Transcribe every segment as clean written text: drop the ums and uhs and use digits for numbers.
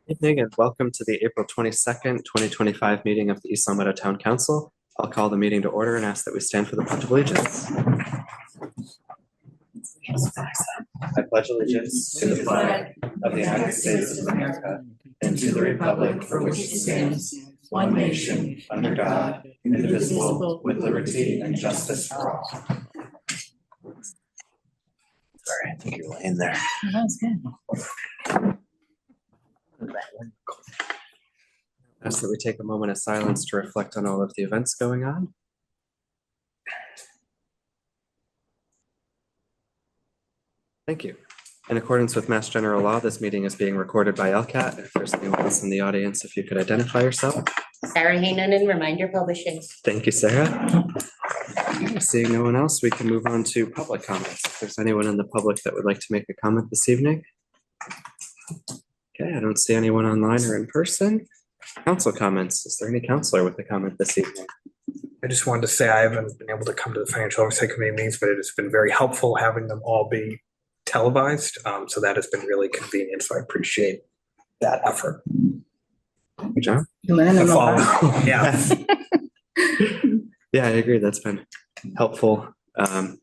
Evening and welcome to the April 22nd, 2025 meeting of the East Long Meadow Town Council. I'll call the meeting to order and ask that we stand for the Pledge of Allegiance. I pledge allegiance to the flag of the United States of America and to the republic for which it stands, one nation, under God, indivisible, with liberty and justice for all. Sorry, I think you're laying there. Oh, that was good. Ask that we take a moment of silence to reflect on all of the events going on. Thank you. In accordance with Mass General Law, this meeting is being recorded by LCAT. If there's anyone else in the audience, if you could identify yourself. Sarah Haynonen, Reminder Publishing. Thank you, Sarah. Seeing no one else, we can move on to public comments. If there's anyone in the public that would like to make a comment this evening. Okay, I don't see anyone online or in person. Council comments. Is there any counselor with a comment this evening? I just wanted to say I haven't been able to come to the Financial Oversight Committee meetings, but it has been very helpful having them all be televised. So that has been really convenient. So I appreciate that effort. John? You learn a lot. Yeah. Yeah, I agree. That's been helpful. I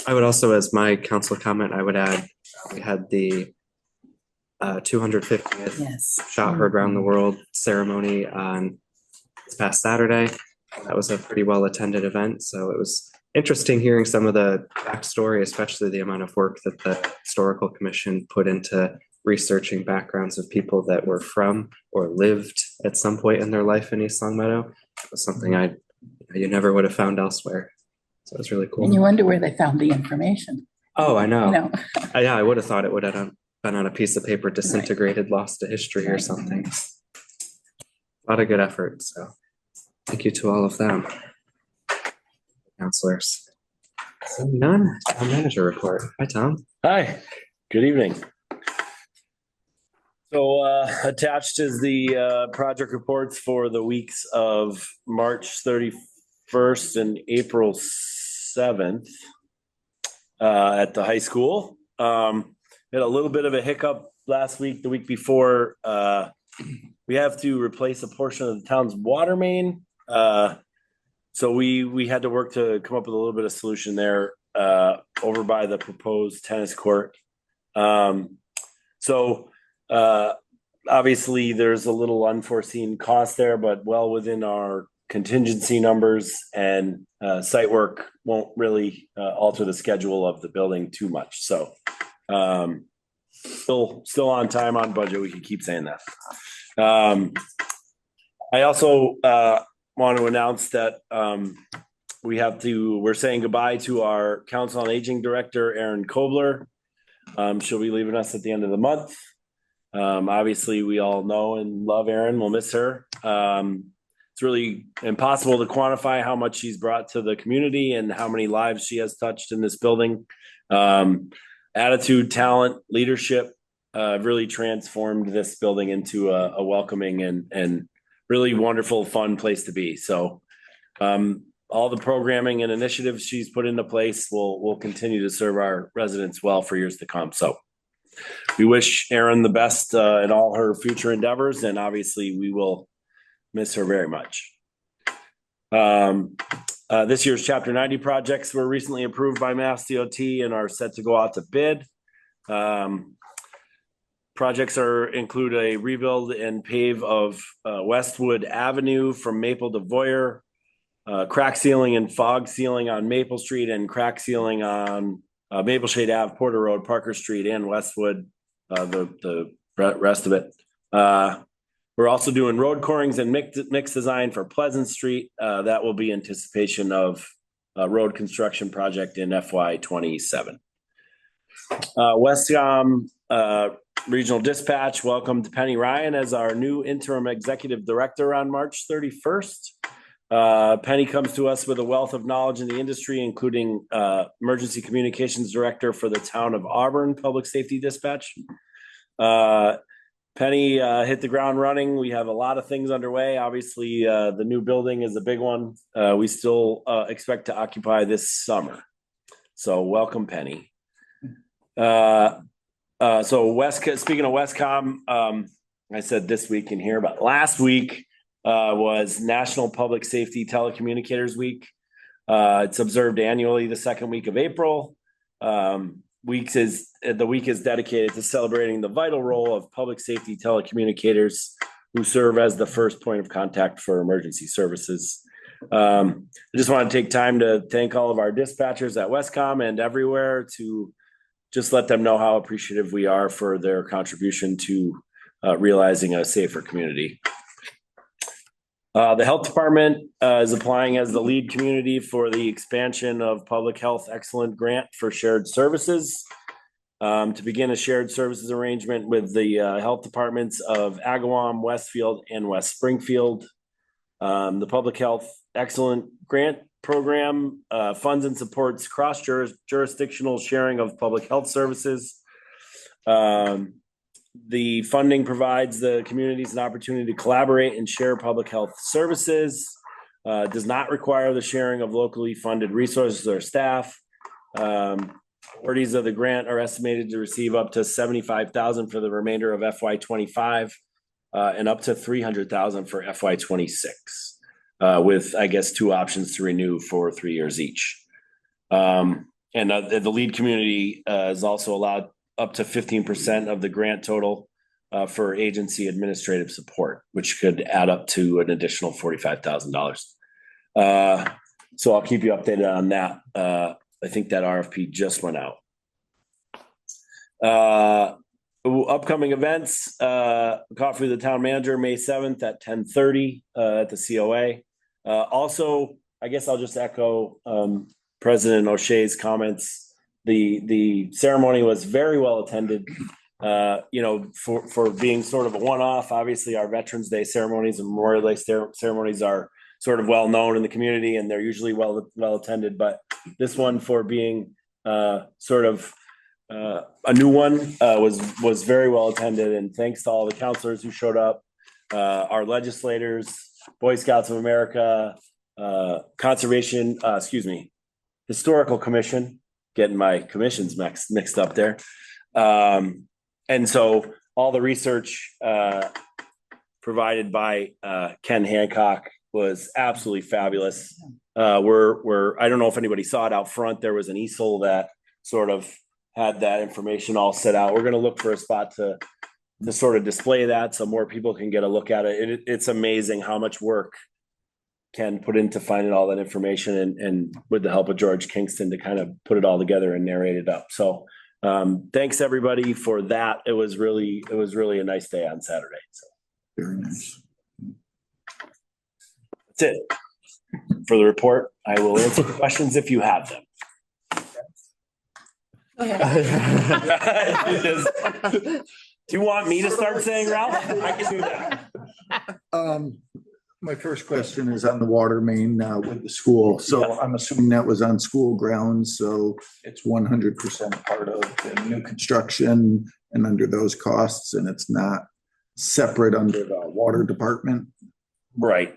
would also, as my council comment, I would add, we had the 250th Yes. Shot Heard Around the World ceremony on this past Saturday. That was a pretty well attended event. So it was interesting hearing some of the backstory, especially the amount of work that the Historical Commission put into researching backgrounds of people that were from or lived at some point in their life in East Long Meadow. It was something you never would have found elsewhere. So it was really cool. And you wonder where they found the information. Oh, I know. You know. Yeah, I would have thought it would have been on a piece of paper, disintegrated, lost to history or something. A lot of good effort. So thank you to all of them. Counselors. Seeing none, town manager report. Hi, Tom. Hi, good evening. So attached is the project reports for the weeks of March 31st and April 7th at the high school. Had a little bit of a hiccup last week, the week before. We have to replace a portion of the town's water main. So we had to work to come up with a little bit of solution there over by the proposed tennis court. Obviously there's a little unforeseen cost there, but well within our contingency numbers, and site work won't really alter the schedule of the building too much. So still on time, on budget. We can keep saying that. I also want to announce that we're saying goodbye to our Council on Aging Director, Erin Kobler. She'll be leaving us at the end of the month. Obviously we all know and love Erin. We'll miss her. It's really impossible to quantify how much she's brought to the community and how many lives she has touched in this building. Attitude, talent, leadership really transformed this building into a welcoming and really wonderful, fun place to be. So all the programming and initiatives she's put into place will continue to serve our residents well for years to come. So we wish Erin the best in all her future endeavors, and obviously we will miss her very much. This year's Chapter 90 projects were recently approved by Mass DOT and are set to go out to bid. Projects include a rebuild and pave of Westwood Avenue from Maple to Voyer, crack sealing and fog sealing on Maple Street, and crack sealing on Maple Shade Ave, Porter Road, Parker Street, and Westwood, the rest of it. We're also doing road corings and mix design for Pleasant Street. That will be anticipation of a road construction project in FY 27. Westcom Regional Dispatch welcomed Penny Ryan as our new interim executive director on March 31st. Penny comes to us with a wealth of knowledge in the industry, including emergency communications director for the town of Auburn Public Safety Dispatch. Penny hit the ground running. We have a lot of things underway. Obviously, the new building is a big one. We still expect to occupy this summer. So welcome, Penny. So speaking of Westcom, I said this week in here, but last week was National Public Safety Telecommunicators Week. It's observed annually the second week of April. The week is dedicated to celebrating the vital role of public safety telecommunicators who serve as the first point of contact for emergency services. I just want to take time to thank all of our dispatchers at Westcom and everywhere, to just let them know how appreciative we are for their contribution to realizing a safer community. The health department is applying as the lead community for the expansion of Public Health Excellent Grant for shared services. To begin a shared services arrangement with the health departments of Agawam, Westfield, and West Springfield. The Public Health Excellent Grant Program funds and supports cross-jurisdictional sharing of public health services. The funding provides the communities an opportunity to collaborate and share public health services. Does not require the sharing of locally funded resources or staff. Awardees of the grant are estimated to receive up to $75,000 for the remainder of FY25 and up to $300,000 for FY26, with, I guess, 2 options to renew for 3 years each. And the lead community is also allowed up to 15% of the grant total for agency administrative support, which could add up to an additional $45,000. So I'll keep you updated on that. I think that RFP just went out. Upcoming events, coffee with the town manager, May 7th at 10:30 at the COA. Also, I guess I'll just echo President O'Shea's comments. The ceremony was very well attended, for being sort of a one-off. Obviously, our Veterans Day ceremonies and Memorial Day ceremonies are sort of well known in the community, and they're usually well attended. But this one, for being sort of a new one, was very well attended. And thanks to all the counselors who showed up, our legislators, Boy Scouts of America, Historical Commission. Getting my commissions mixed up there. And so all the research provided by Ken Hancock was absolutely fabulous. I don't know if anybody saw it out front. There was an easel that sort of had that information all set out. We're going to look for a spot to sort of display that so more people can get a look at it. It's amazing how much work Ken put into finding all that information, and with the help of George Kingston to kind of put it all together and narrate it up. So thanks everybody for that. It was really a nice day on Saturday. So Very nice. that's it for the report. I will answer questions if you have them. Go ahead. Do you want me to start saying, Ralph? I can do that. My first question is on the water main with the school. So I'm assuming that was on school grounds. So it's 100% part of the new construction and under those costs, and it's not separate under the water department. Right.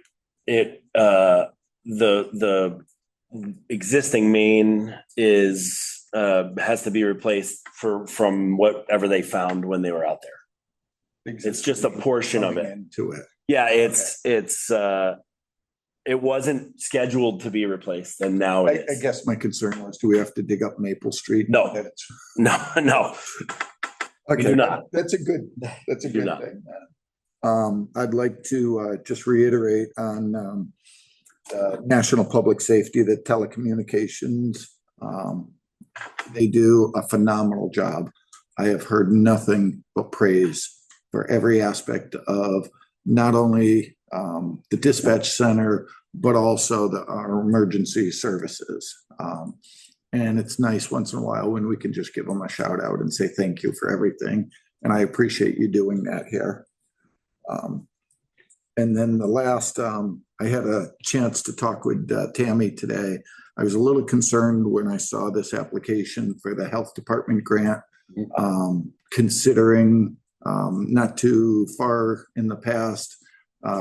The existing main has to be replaced from whatever they found when they were out there. It's just a portion of it. Into it. Yeah, it wasn't scheduled to be replaced, and now it is. I guess my concern was, do we have to dig up Maple Street? No. No. We do not. That's a good do not. thing. I'd like to just reiterate on National Public Safety, the telecommunications. They do a phenomenal job. I have heard nothing but praise for every aspect of not only the dispatch center, but also our emergency services. And it's nice once in a while when we can just give them a shout out and say thank you for everything. And I appreciate you doing that here. And then the last, I had a chance to talk with Tammy today. I was a little concerned when I saw this application for the health department grant, considering not too far in the past,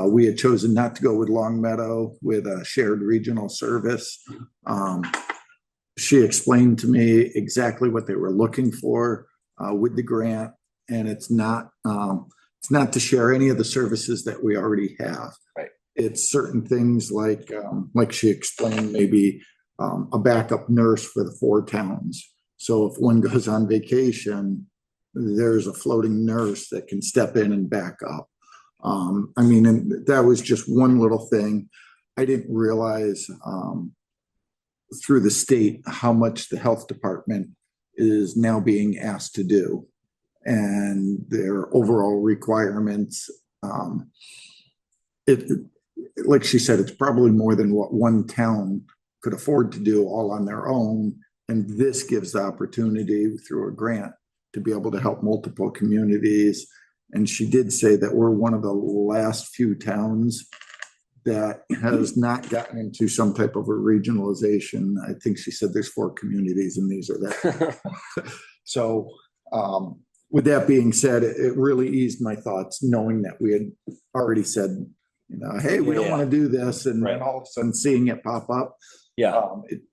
we had chosen not to go with Long Meadow with a shared regional service. She explained to me exactly what they were looking for with the grant, and it's not it's not to share any of the services that we already have. Right. It's certain things like she explained, maybe a backup nurse for the 4 towns. So if one goes on vacation, there's a floating nurse that can step in and back up. I mean, and that was just one little thing. I didn't realize through the state how much the health department is now being asked to do, and their overall requirements. Like she said, it's probably more than what one town could afford to do all on their own. And this gives the opportunity through a grant to be able to help multiple communities. And she did say that we're one of the last few towns that has not gotten into some type of a regionalization. I think she said there's 4 communities and these are that. So with that being said, it really eased my thoughts knowing that we had already said, hey, we don't want to do this. And then all of a sudden seeing it pop up. Yeah.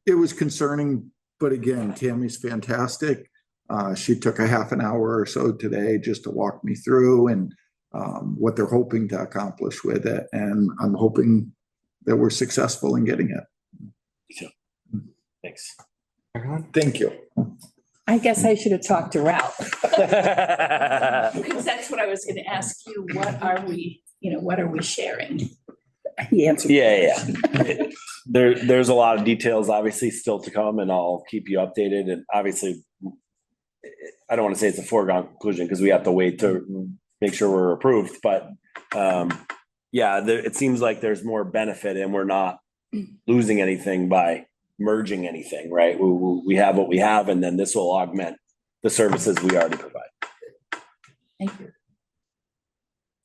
It was concerning, but again, Tammy's fantastic. She took a half an hour or so today just to walk me through and what they're hoping to accomplish with it. And I'm hoping that we're successful in getting it. Thanks. Thank you. I guess I should have talked to Ralph. Because that's what I was gonna ask you. What are we sharing? He answered. Yeah. There's a lot of details obviously still to come, and I'll keep you updated. And obviously, I don't want to say it's a foregone conclusion because we have to wait to make sure we're approved. But it seems like there's more benefit, and we're not losing anything by merging anything, right? We have what we have, and then this will augment the services we already provide. Thank you.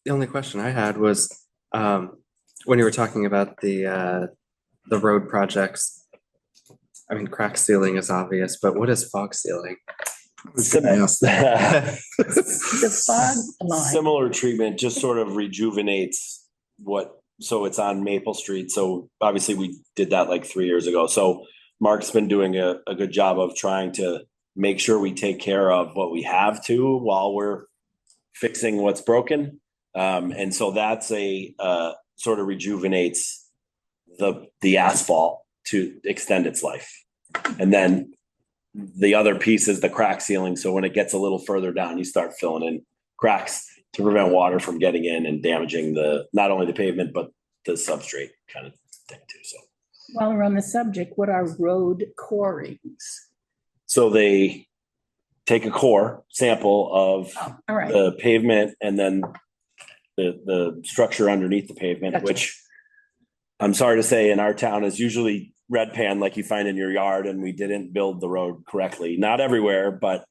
The only question I had was when you were talking about the road projects. I mean, crack sealing is obvious, but what is fog sealing? The fog line. Similar treatment, just sort of rejuvenates so it's on Maple Street. So obviously we did that like 3 years ago. So Mark's been doing a good job of trying to make sure we take care of what we have to while we're fixing what's broken. And so that's sort of rejuvenates the asphalt to extend its life. And then the other piece is the crack sealing. So when it gets a little further down, you start filling in cracks to prevent water from getting in and damaging not only the pavement, but the substrate kind of thing too. So While we're on the subject, what are road corings? So they take a core sample of All right. the pavement and then the structure underneath the pavement, Gotcha. which I'm sorry to say in our town is usually red pan like you find in your yard, and we didn't build the road correctly. Not everywhere, but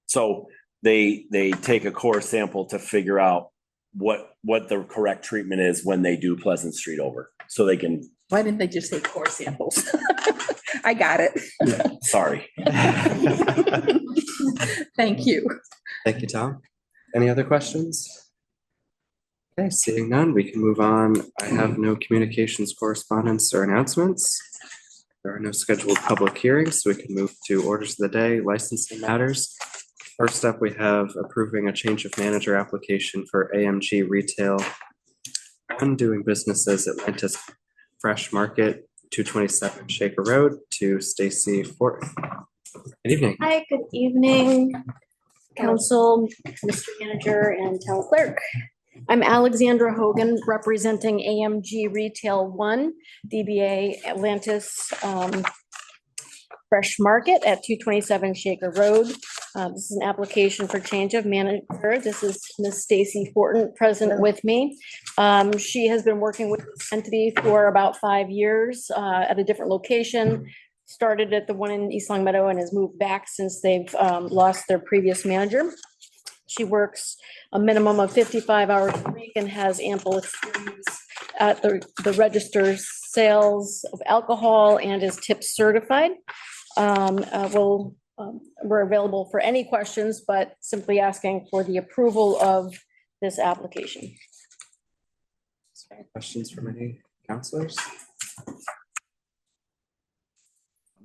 so they take a core sample to figure out what the correct treatment is when they do Pleasant Street over. So they can. Why didn't they just say core samples? I got it. Sorry. Thank you. Thank you, Tom. Any other questions? Okay, seeing none, we can move on. I have no communications, correspondence, or announcements. There are no scheduled public hearings, so we can move to orders of the day, licensing matters. First up, we have approving a change of manager application for AMG Retail. One, doing business as Atlantis Fresh Market, 227 Shaker Road, to Stacy Fortin. Good evening. Hi, good evening, council, Mr. Manager, and town clerk. I'm Alexandra Hogan, representing AMG Retail 1, DBA Atlantis Fresh Market at 227 Shaker Road. This is an application for change of manager. This is Ms. Stacy Fortin, present with me. She has been working with this entity for about 5 years at a different location. Started at the one in East Long Meadow and has moved back since they've lost their previous manager. She works a minimum of 55 hours a week and has ample experience at the register sales of alcohol and is tip certified. We're available for any questions, but simply asking for the approval of this application. Is there any questions from any counselors?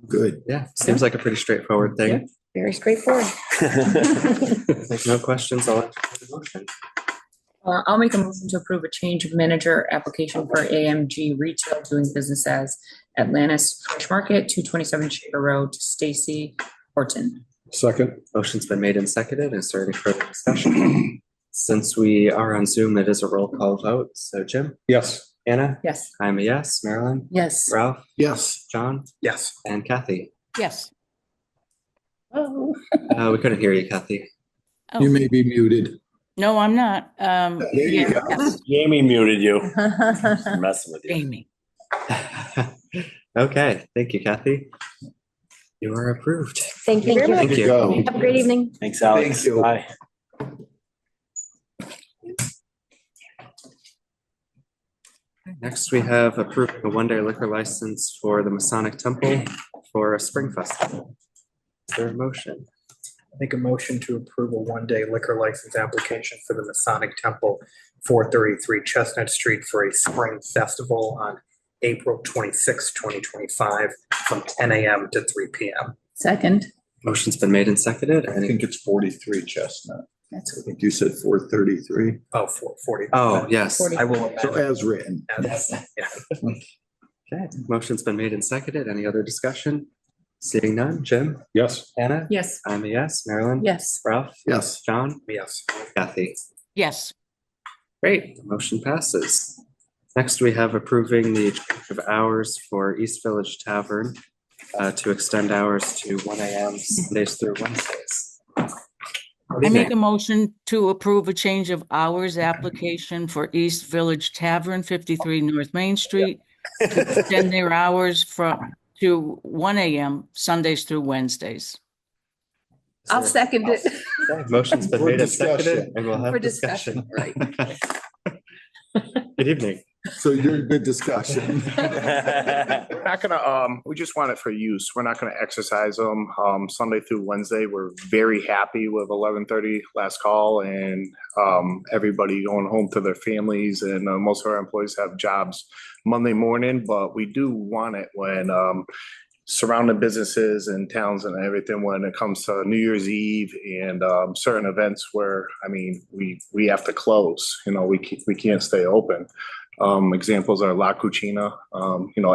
Good. Yeah, seems like a pretty straightforward thing. Very straightforward. If there's no questions, I'll entertain the motion. I'll make a motion to approve a change of manager application for AMG Retail doing business as Atlantis Fresh Market, 227 Shaker Road, Stacy Horton. Second. Motion's been made and seconded. Is there any further discussion? Since we are on Zoom, it is a roll call vote. So Jim, Yes. Anna, Yes. I'm a yes. Marilyn, Yes. Ralph, Yes, John, Yes. and Kathy. Yes. Oh. We couldn't hear you, Kathy. you may be muted. No, I'm not. There you go. Jamie muted you. I'm messing with you. Amy. Okay, thank you, Kathy. You are approved. Thank you very much. Thank There you you. go. Have a great evening. Thanks, Alex. Thank you. Bye. Next, we have approved a one-day liquor license for the Masonic Temple for a spring festival. Is there a motion? Make a motion to approve a one-day liquor license application for the Masonic Temple, 433 Chestnut Street for a spring festival on April 26, 2025, from 10 a.m. to 3 p.m. Second. Motion's been made and seconded. I Any- think it's 43 Chestnut. That's I think you said 433. Oh, 440. Oh, yes. I will. So as written. Yeah. Okay, motion's been made and seconded. Any other discussion? Seeing none. Jim, Yes. Anna, Yes. I'm a yes. Marilyn, yes. Ralph, Yes, John, Yes. Kathy. Yes. Great, the motion passes. Next, we have approving the change of hours for East Village Tavern to extend hours to 1 a.m. Sundays through Wednesdays. Good I make evening. a motion to approve a change of hours application for East Village Tavern, 53 North Main Street. To extend their hours to 1 a.m. Sundays through Wednesdays. I'll second it. Okay, motion's been For made and discussion. seconded, and we'll have For discussion. discussion, Good evening. so you're in good discussion. We're not gonna, we just want it for use. We're not gonna exercise them, Sunday through Wednesday. We're very happy with 11:30 last call and, everybody going home to their families and most of our employees have jobs Monday morning, but we do want it when, surrounding businesses and towns and everything when it comes to New Year's Eve and, certain events where, I mean, we have to close, we can't stay open. Examples are La Cucina,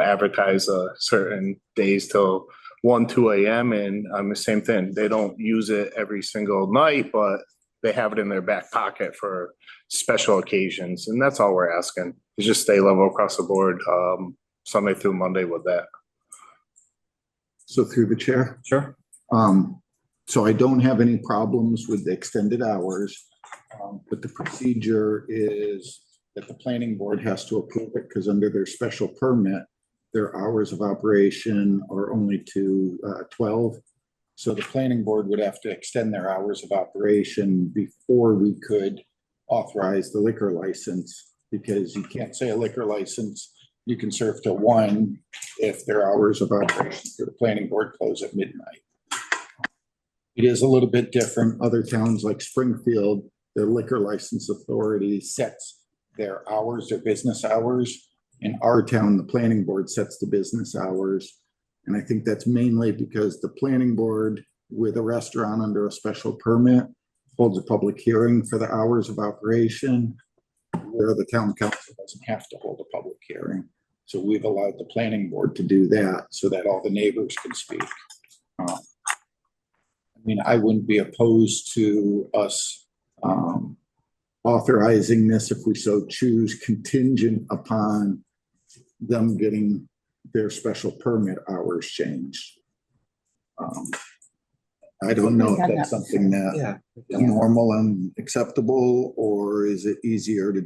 advertise certain days till 1, 2 a.m. And the same thing. They don't use it every single night, but they have it in their back pocket for special occasions. And that's all we're asking is just stay level across the board, Sunday through Monday with that. So through the chair. Sure. So I don't have any problems with the extended hours. But the procedure is that the planning board has to approve it because under their special permit, their hours of operation are only to 12. So the planning board would have to extend their hours of operation before we could authorize the liquor license, because you can't say a liquor license, you can serve till 1 if their hours of operation for the planning board close at midnight. It is a little bit different. Other towns like Springfield, their liquor license authority sets their hours, their business hours. In our town, the planning board sets the business hours. And I think that's mainly because the planning board with a restaurant under a special permit holds a public hearing for the hours of operation, where the town council doesn't have to hold a public hearing. So we've allowed the planning board to do that so that all the neighbors can speak. I mean, I wouldn't be opposed to us authorizing this if we so choose, contingent upon them getting their special permit hours changed. I don't know if that's something that Yeah. is normal and acceptable, or is it easier to?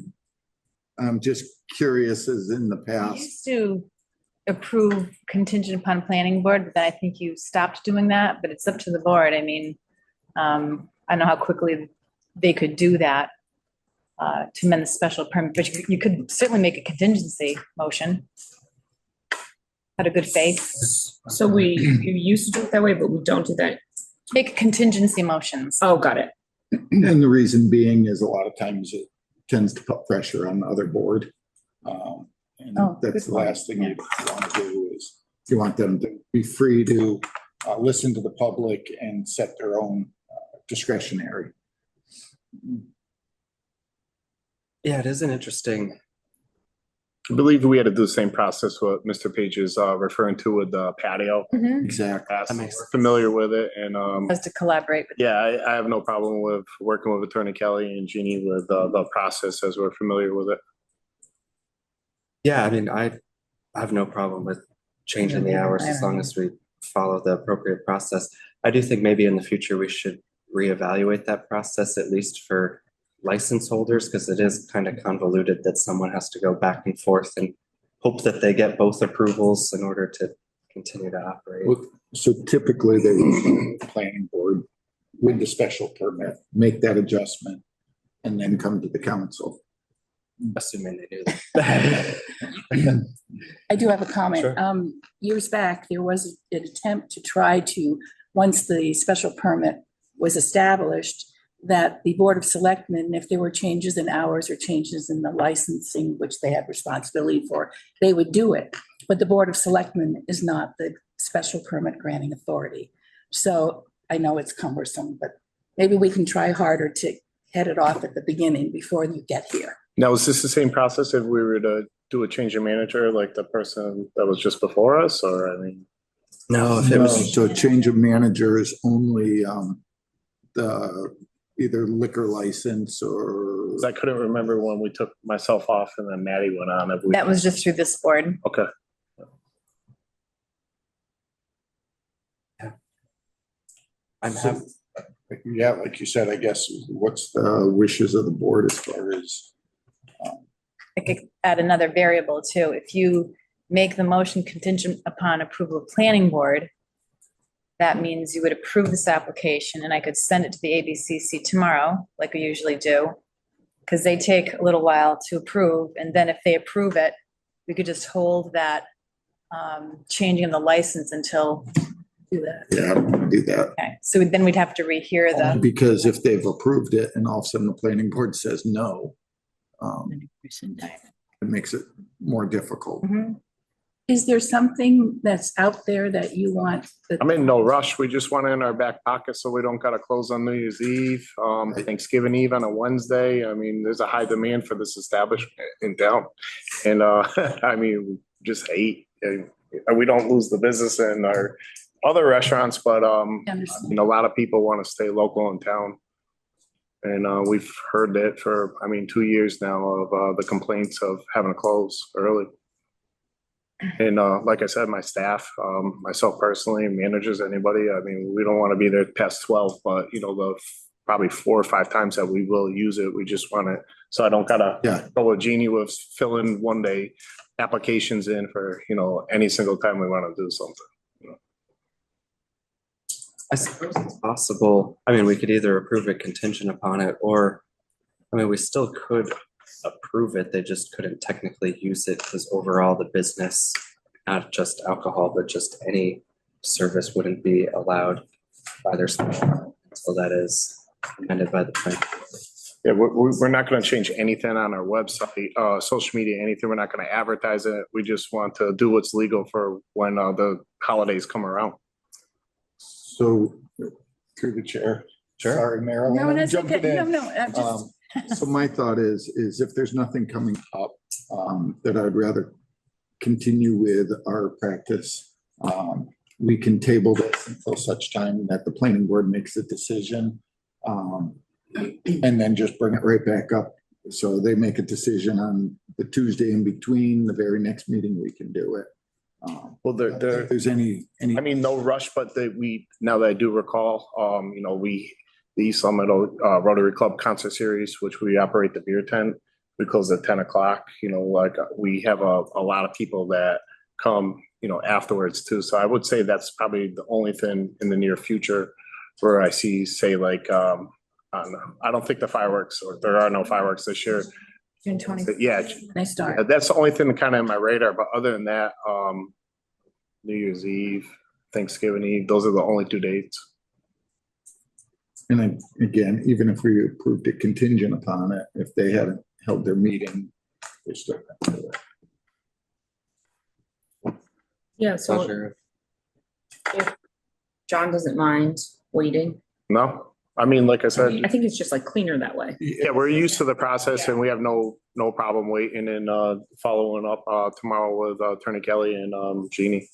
I'm just curious, as in the We past. used to approve contingent upon planning board, but then I think you stopped doing that, but it's up to the board. I mean, I don't know how quickly they could do that to amend the special permit, but you could certainly make a contingency motion. Out of good faith, So we used to do it that way, but we don't do that. make contingency motions. Oh, got it. And the reason being is a lot of times it tends to put pressure on the other board. And Oh, that's good the last thing you want to do is you want them to be free to listen to the public and set their own discretionary. Yeah, it is an interesting, I believe we had to do the same process what Mr. Page is referring to with the patio. Exactly. That makes We're familiar with it and Has to collaborate with. yeah, I have no problem with working with Attorney Kelly and Jeannie with the process as we're familiar with it. yeah, I mean, I have no problem with changing the hours as long as we follow the appropriate process. I do think maybe in the future we should reevaluate that process, at least for license holders, because it is kind of convoluted that someone has to go back and forth and hope that they get both approvals in order to continue to operate. So typically they would planning board with the special permit, make that adjustment and then come to the council. Assuming they do that. I do have a comment. Sure. Years back, there was an attempt to try to, once the special permit was established, that the Board of Selectmen, if there were changes in hours or changes in the licensing, which they had responsibility for, they would do it. But the Board of Selectmen is not the special permit granting authority. So I know it's cumbersome, but maybe we can try harder to head it off at the beginning before you get here. Now, is this the same process if we were to do a change of manager like the person that was just before us, or I mean? No, if it was, So change of manager is only the either liquor license or. 'Cause I couldn't remember when we took myself off and then Maddie went on. If we- That was just through this board. Okay. I'm happy. Yeah, like you said, I guess, what's the wishes of the board as far as? I could add another variable too. If you make the motion contingent upon approval of planning board, that means you would approve this application and I could send it to the ABCC tomorrow, like we usually do. Because they take a little while to approve, and then if they approve it, we could just hold that changing of the license until do that. Yeah, do that. Okay, so then we'd have to rehear the, Because if they've approved it and all of a sudden the planning board says no, it makes it more difficult. Is there something that's out there that you want? I'm in no rush. We just want it in our back pocket so we don't gotta close on New Year's Eve, Thanksgiving Eve on a Wednesday. I mean, there's a high demand for this establishment in town. And I mean, just hate, we don't lose the business in our other restaurants, but you know, a lot of people want to stay local in town. And we've heard that for, 2 years now of the complaints of having to close early. And like I said, my staff, myself personally, managers, anybody, we don't want to be there past 12, but you know, the probably 4 or 5 times that we will use it, we just want it. So I don't gotta go with Jeannie with filling one day applications in for, you know, any single time we want to do something. You know? I suppose it's possible. We could either approve it contingent upon it, or, we still could approve it. They just couldn't technically use it because overall the business, not just alcohol, but just any service wouldn't be allowed by their special permit. So that is amended by the plan. Yeah, we're not going to change anything on our website, social media, anything. We're not going to advertise it. We just want to do what's legal for when the holidays come around. So through the chair. Sure. Sorry, Marilyn. No, I'm that's jumping okay. in. No, I'm just. So my thought is if there's nothing coming up, that I'd rather continue with our practice. We can table this until such time that the planning board makes a decision. And then just bring it right back up. So they make a decision on the Tuesday in between, the very next meeting, we can do it. Well, If there's any. no rush, but now that I do recall, you know, the East Summit Rotary Club concert series, which we operate the beer tent, we close at 10 o'clock. You know, like we have a lot of people that come, you know, afterwards too. So I would say that's probably the only thing in the near future where I see, say, like, I don't think the fireworks, or there are no fireworks this year. June 20th. Yeah, Nice start. that's the only thing kind of in my radar. But other than that, New Year's Eve, Thanksgiving Eve, those are the only 2 dates. And then, again, even if we approved it contingent upon it, if they hadn't held their meeting, they still have to do it. Yeah, so Pleasure. John doesn't mind waiting. No, I mean, like I said, I think it's just like cleaner that way. yeah, we're used to the process and we have no problem waiting and following up tomorrow with Attorney Kelly and Jeannie.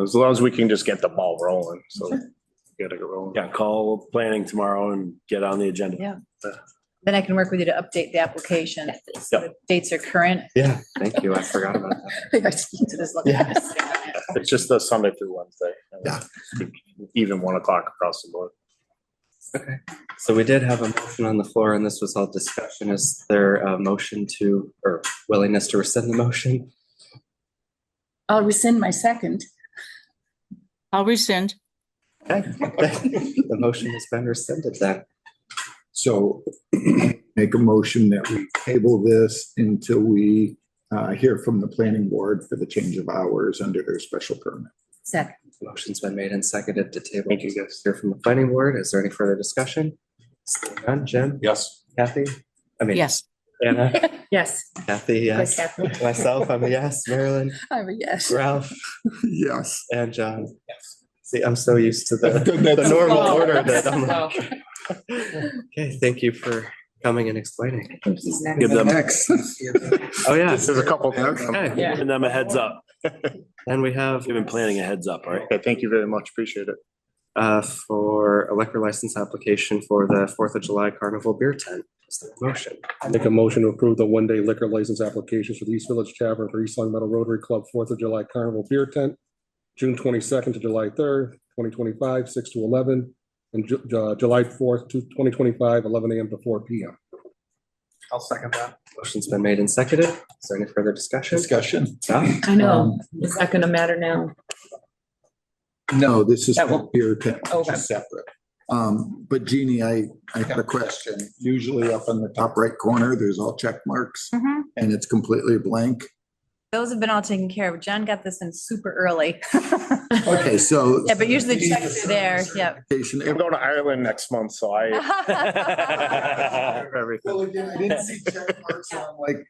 As long as we can just get the ball rolling, so get it rolling. Yeah, call planning tomorrow and get on the agenda. Yeah. Then I can work with you to update the application. So the dates are current. Yeah, thank you. I forgot about that. I speak to this. Yes. It's just the Sunday through Wednesday. Yeah. Even 1 o'clock across the board. Okay, so we did have a motion on the floor and this was all discussion. Is there a motion to, or willingness to rescind the motion? I'll rescind my second. I'll rescind. Okay, the motion has been rescinded then. So make a motion that we table this until we hear from the planning board for the change of hours under their special permit. Second. Motion's been made and seconded to table. Thank you, guys. Hear from the planning board. Is there any further discussion? Seeing none, Jim? Yes. Kathy? I mean, Yes. Anna? Yes. Kathy, yes. Myself, I'm a yes. Marilyn? I'm a yes. Ralph? Yes. And John? Yes. See, I'm so used to the That's- normal Oh, order that I'm oh. like. Okay, thank you for coming and explaining. I think he's next. Give them, Next. Oh, yeah. There's a couple. Okay, Yeah. giving them a heads up. and we have Giving planning a heads up, right? Okay, thank you very much. Appreciate it. for a liquor license application for the 4th of July Carnival Beer Tent. Is there a motion? Make a motion to approve the one-day liquor license applications for the East Village Tavern for East Long Meadow Rotary Club 4th of July Carnival Beer Tent, June 22nd to July 3rd, 2025, 6 to 11, and July 4th to 2025, 11 a.m. to 4 p.m. I'll second that. Motion's been made and seconded. Is there any further discussion? Discussion? Scott? I know. Is that gonna matter now? No, this is That for won't- beer tent, which Okay. is separate. But Jeannie, I got a question. Usually up in the top right corner, there's all check marks Mhm. and it's completely blank. Those have been all taken care of. John got this in super early. Okay, so. Yeah, but usually the checks are there. Yep. I'm going to Ireland next month, so I. Everything. Well, again, I didn't see check marks, so I'm like,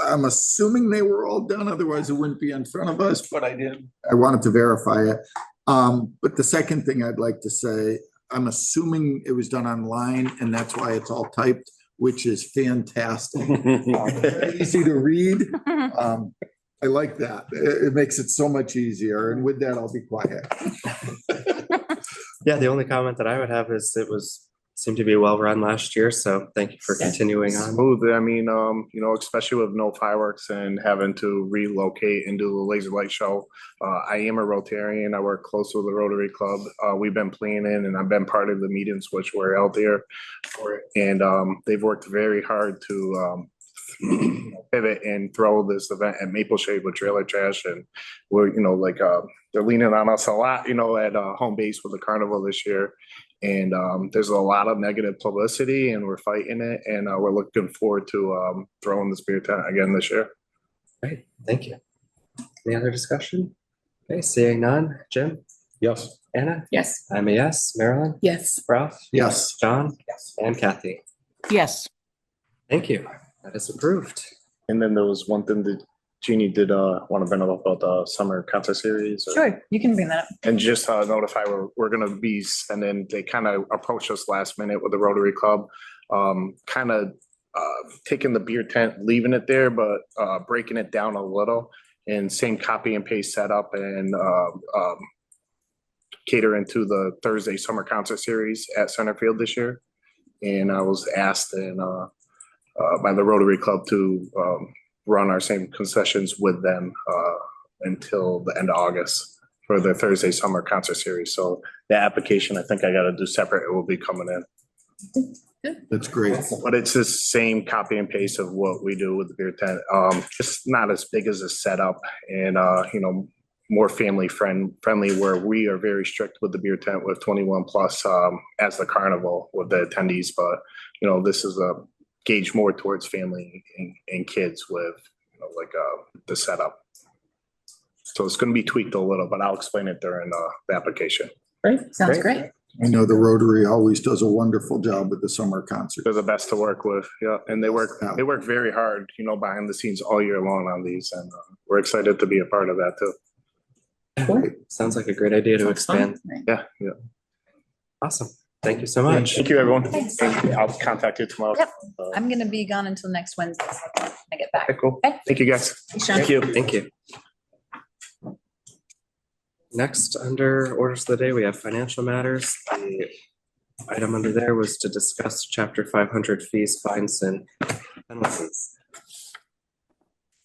I'm assuming they were all done, otherwise it wouldn't be in front of us, but I didn't. I wanted to verify it. But the second thing I'd like to say, I'm assuming it was done online and that's why it's all typed, which is fantastic. Very easy to read. I like that. It makes it so much easier. And with that, I'll be quiet. Yeah, the only comment that I would have is seemed to be well run last year, so thank you for continuing on. Smooth. I mean, especially with no fireworks and having to relocate and do the laser light show. I am a Rotarian. I work close with the Rotary Club. We've been planning and I've been part of the meetings which were out there for it. And they've worked very hard to pivot and throw this event at Maple Shade with trailer trash. And we're, they're leaning on us a lot, at home base with the carnival this year. And there's a lot of negative publicity and we're fighting it. And we're looking forward to throwing the beer tent again this year. Great, thank you. Any other discussion? Okay, seeing none. Jim? Yes. Anna? Yes. I'm a yes. Marilyn? Yes. Ralph? Yes. John? Yes. And Kathy? Yes. Thank you. That is approved. And then there was one thing that Jeannie did want to bring up about the summer concert series. Sure, you can bring that up. And just notify we're going to be sending, they kind of approached us last minute with the Rotary Club, kind of taking the beer tent, leaving it there, but breaking it down a little and same copy and paste setup and catering to the Thursday summer concert series at Centerfield this year. And I was asked by the Rotary Club to run our same concessions with them until the end of August for the Thursday summer concert series. So the application, I think I got to do separate. It will be coming in. That's great. But it's the same copy and paste of what we do with the beer tent. Just not as big as a setup and, more family friendly where we are very strict with the beer tent with 21 plus as the carnival with the attendees. But, this is a gauge more towards family and kids with the setup. So it's going to be tweaked a little, but I'll explain it during the application. Great. Sounds great. I know the Rotary always does a wonderful job with the summer concert. They're the best to work with. Yeah. And they work very hard, behind the scenes all year long on these. And we're excited to be a part of that too. Sounds like a great idea to Sounds fun. expand. Yeah, yeah. Awesome. Thank you so much. Thank you, everyone. Thanks. And I'll contact you tomorrow. Yep. I'm gonna be gone until next Wednesday, so when I get back. Okay, cool. Okay. Thank you, guys. Thank you. Thank you. Next, under orders of the day, we have financial matters. The item under there was to discuss chapter 500 fees, fines, and penalties.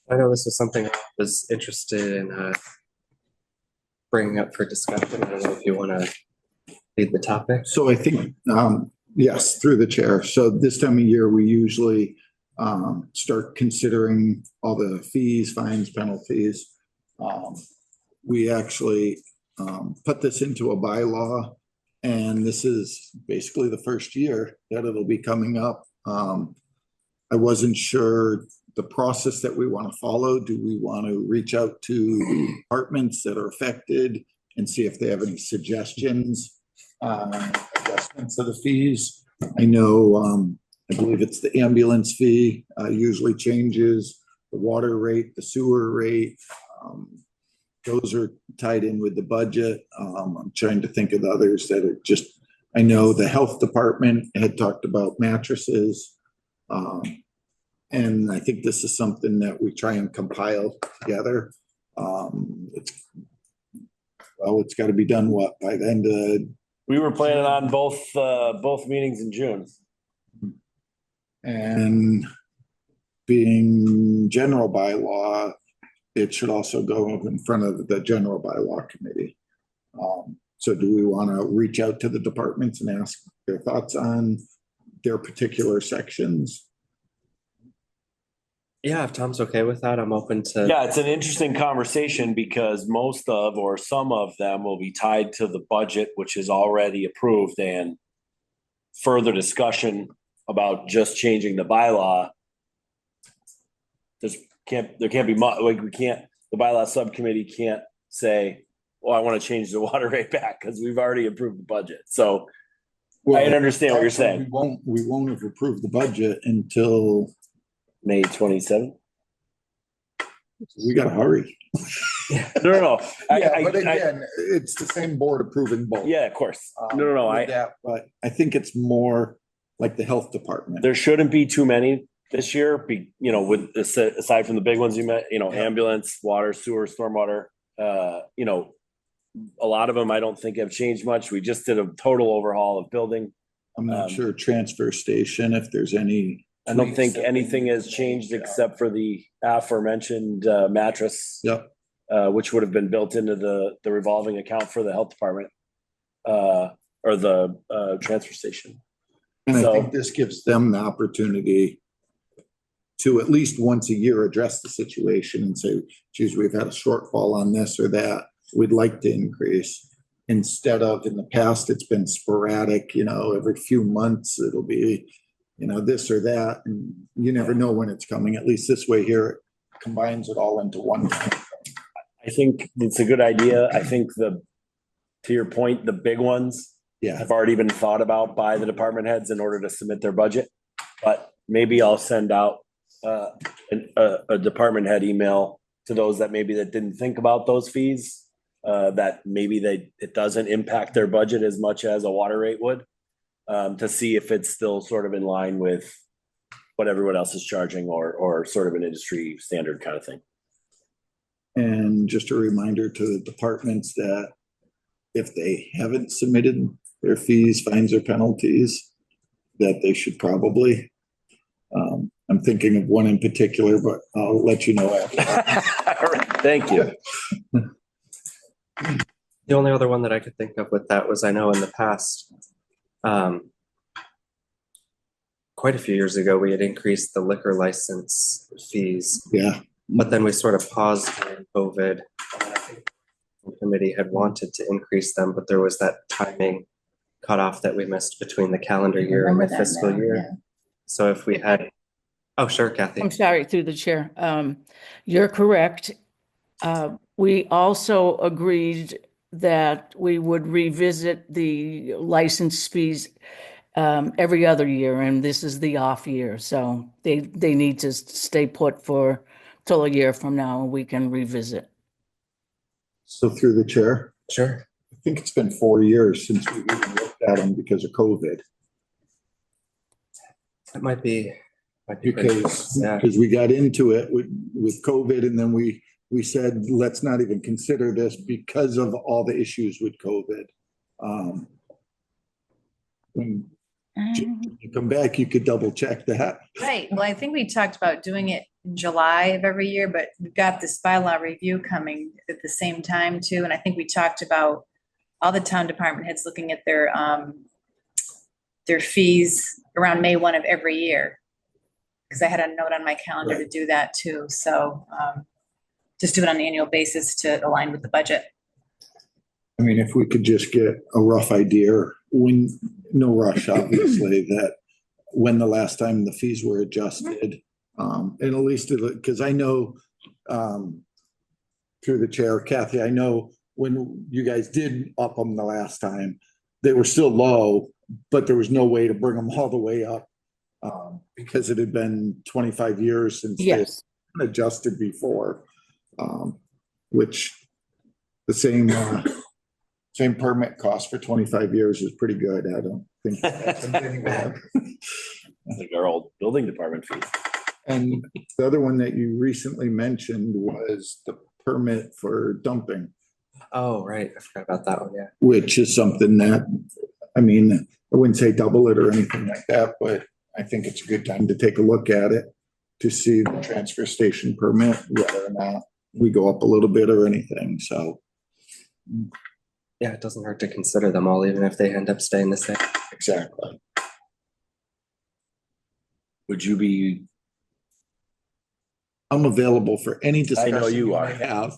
I know this was something I was interested in bringing up for discussion. I don't know if you want to lead the topic. So I think, yes, through the chair. So this time of year, we usually start considering all the fees, fines, penalties. We actually put this into a bylaw, and this is basically the first year that it'll be coming up. I wasn't sure the process that we want to follow. Do we want to reach out to departments that are affected and see if they have any suggestions on adjustments of the fees? I know, I believe it's the ambulance fee usually changes, the water rate, the sewer rate. Those are tied in with the budget. I'm trying to think of the others that are just, I know the health department had talked about mattresses. And I think this is something that we try and compile together. It's got to be done by the end of. We were planning on both meetings in June. And being general bylaw, it should also go in front of the general bylaw committee. So do we want to reach out to the departments and ask their thoughts on their particular sections? Yeah, if Tom's okay with that, I'm open to. Yeah, it's an interesting conversation because most of or some of them will be tied to the budget, which is already approved, and further discussion about just changing the bylaw. There can't be much, like the bylaw subcommittee can't say, well, I want to change the water rate back because we've already approved the budget. So I understand what you're saying. We won't have approved the budget until May 27th. We gotta hurry. No. But again, it's the same board approving both. Yeah, of course. But I think it's more like the health department. There shouldn't be too many this year, with aside from the big ones you met, ambulance, water, sewer, stormwater, a lot of them I don't think have changed much. We just did a total overhaul of building. I'm not sure transfer station, if there's any. I don't think anything has changed except for the aforementioned mattress. Yep. Which would have been built into the revolving account for the health department, or the transfer station. And I think this gives them the opportunity to at least once a year address the situation and say, geez, we've had a shortfall on this or that. We'd like to increase. Instead of in the past, it's been sporadic, every few months it'll be, this or that. And you never know when it's coming. At least this way here, it combines it all into one. I think it's a good idea. I think to your point, the big ones have already been thought about by the department heads in order to submit their budget. But maybe I'll send out a department head email to those that didn't think about those fees, that maybe it doesn't impact their budget as much as a water rate would, to see if it's still sort of in line with what everyone else is charging or sort of an industry standard kind of thing. And just a reminder to the departments that if they haven't submitted their fees, fines, or penalties, that they should probably. I'm thinking of one in particular, but I'll let you know after. All right, thank you. The only other one that I could think of with that was, I know in the past, quite a few years ago, we had increased the liquor license fees. Yeah. But then we sort of paused during COVID. And I think the committee had wanted to increase them, but there was that timing cutoff that we missed between the calendar year and the fiscal year. So if we had, oh, sure, Kathy. I'm sorry, through the chair. You're correct. We also agreed that we would revisit the license fees every other year, and this is the off year. So they need to stay put till a year from now, and we can revisit. So through the chair, Sure. I think it's been 4 years since we even looked at them because of COVID. That might be. Because, Yeah. because we got into it with COVID and then we said, let's not even consider this because of all the issues with COVID. When you come back, you could double check that. Right, well, I think we talked about doing it in July of every year, but we've got this bylaw review coming at the same time too, and I think we talked about all the town department heads looking at their fees around May 1 of every year. Because I had a note on my calendar to do that too, so just do it on an annual basis to align with the budget. I mean, if we could just get a rough idea, when, no rush, obviously, that when the last time the fees were adjusted. And at least, because I know, through the chair, Kathy, I know when you guys did up them the last time, they were still low, but there was no way to bring them all the way up. Because it had been 25 years since they Yes. adjusted before, which the same permit cost for 25 years is pretty good. I don't think that's anything bad. Like our old building department fee. And the other one that you recently mentioned was the permit for dumping, Oh, right. I forgot about that one. Yeah. which is something that, I mean, I wouldn't say double it or anything like that, but I think it's a good time to take a look at it to see the transfer station permit, whether or not we go up a little bit or anything. So Yeah, it doesn't hurt to consider them all, even if they end up staying the same. exactly. Would you be, I'm available for any discussion. I know you are. might have.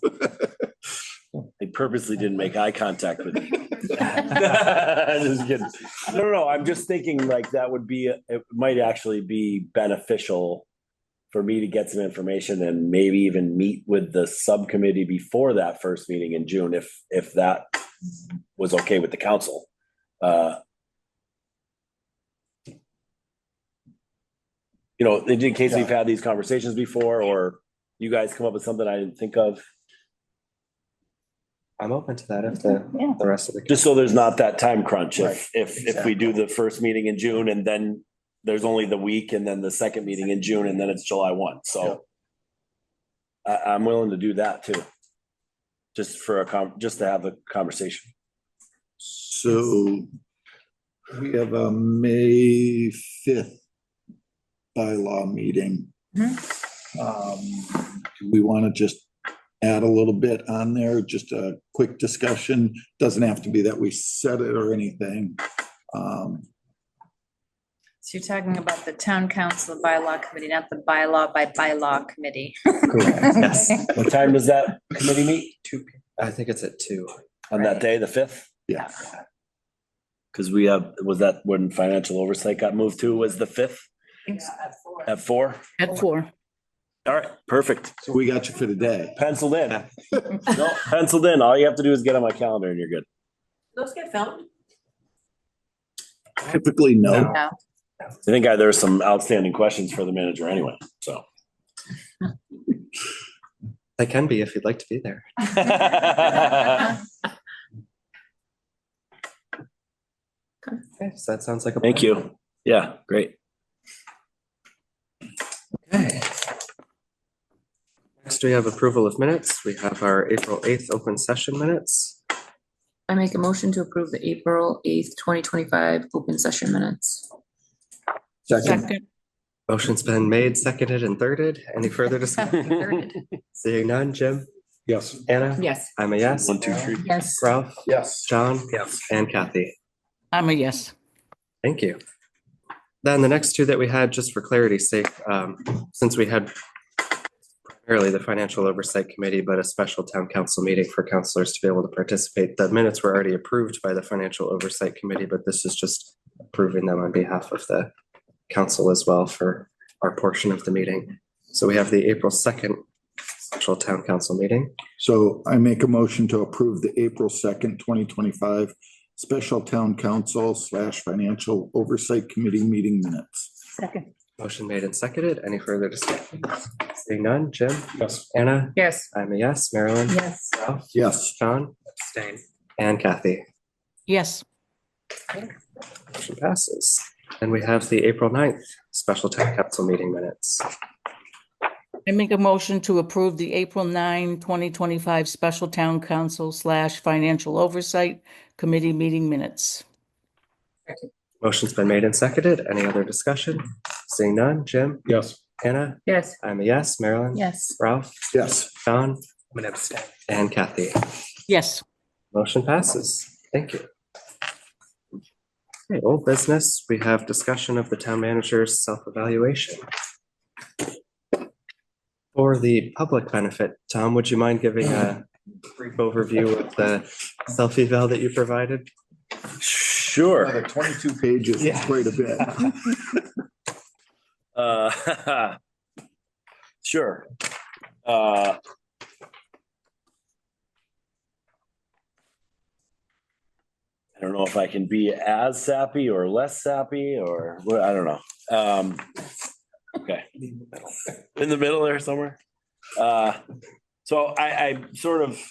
I purposely didn't make eye contact with you. Just kidding. No, I'm just thinking like that would be, it might actually be beneficial for me to get some information and maybe even meet with the subcommittee before that first meeting in June, if that was okay with the council. You know, in case we've had these conversations before, or you guys come up with something I didn't think of. I'm open to that if the rest of the. Just so there's not that time crunch Right. if we do the first meeting in June and then there's only the week and then the second meeting in June and then it's July 1. So I'm willing to do that too. Just for just to have a conversation. So we have a May 5th bylaw meeting. Do we want to just add a little bit on there, just a quick discussion? Doesn't have to be that we said it or anything. So you're talking about the town council bylaw committee, not the bylaw by bylaw committee. Correct. Yes. What time does that committee meet? 2 p.m. I think it's at 2. On that day, the 5th? Yeah. Because we have, was that when financial oversight got moved to, was the 5th at 4? At 4. All right, perfect. So we got you for the day. Penciled in. No, penciled in. All you have to do is get on my calendar and you're good. Those get filmed? Typically, no. No. I think there are some outstanding questions for the manager anyway, so. They can be if you'd like to be there. Okay, so that sounds like a. Thank plan. you. Yeah, great. Okay. Next, we have approval of minutes. We have our April 8th open session minutes. I make a motion to approve the April 8th, 2025 open session minutes. Second. Motion's been made, seconded, and thirded. Any further discussion? Seeing none, Jim, Yes. Anna? Yes. I'm a yes. 1, 2, 3. Yes. Ralph? Yes. John? Yes. And Kathy? I'm a yes. Thank you. Then the next two that we had, just for clarity's sake, since we had primarily the Financial Oversight Committee, but a special town council meeting for councilors to be able to participate. The minutes were already approved by the Financial Oversight Committee, but this is just approving them on behalf of the council as well for our portion of the meeting. So we have the April 2nd special town council meeting. So I make a motion to approve the April 2nd, 2025 special town council / financial oversight committee meeting minutes. Second. Motion made and seconded. Any further discussion? Seeing none, Jim, Yes. Anna, Yes. I'm a yes, Marilyn, Yes. Ralph, Yes. Sean, Abstain. and Kathy. Yes. Motion passes. And we have the April 9th special town council meeting minutes. I make a motion to approve the April 9, 2025 Special Town Council / Financial Oversight Committee meeting minutes. Motion's been made and seconded. Any other discussion? Seeing none, Jim, Yes. Anna, Yes. I'm a yes, Marilyn, Yes. Ralph, Yes. Sean, I'm gonna abstain. and Kathy. Yes. Motion passes. Thank you. Okay, old business, we have discussion of the town manager's self-evaluation. For the public benefit, Tom, would you mind giving a brief overview of the self-eval that you provided? Sure. Another 22 pages, it's quite a bit. Sure. I don't know if I can be as sappy or less sappy or what, I don't know. Okay. In the middle there somewhere. So I sort of,